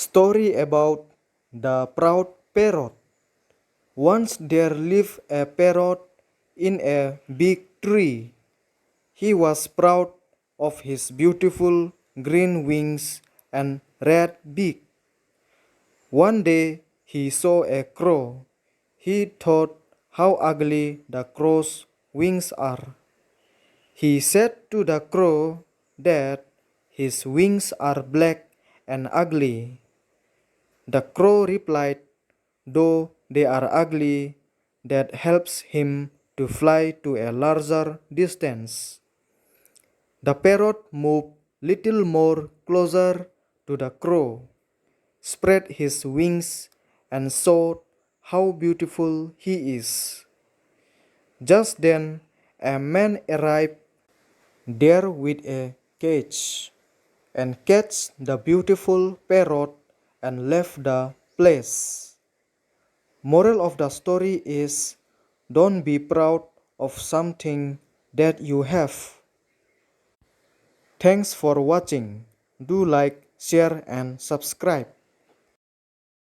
Story about the Proud Parrot. Once there lived a parrot in a big tree. He was proud of his beautiful green wings and red beak. One day he saw a crow. He thought how ugly the crow's wings are. He said to the crow that his wings are black and ugly. The crow replied, though they are ugly, that helps him to fly to a larger distance. The parrot moved little more closer to the crow, spread his wings, and showed how beautiful he is. Just then, a man arrived there with a cage and catch the beautiful parrot and left the place. Moral of the story is don't be proud of something that you have. Thanks for watching. Do like, share and subscribe.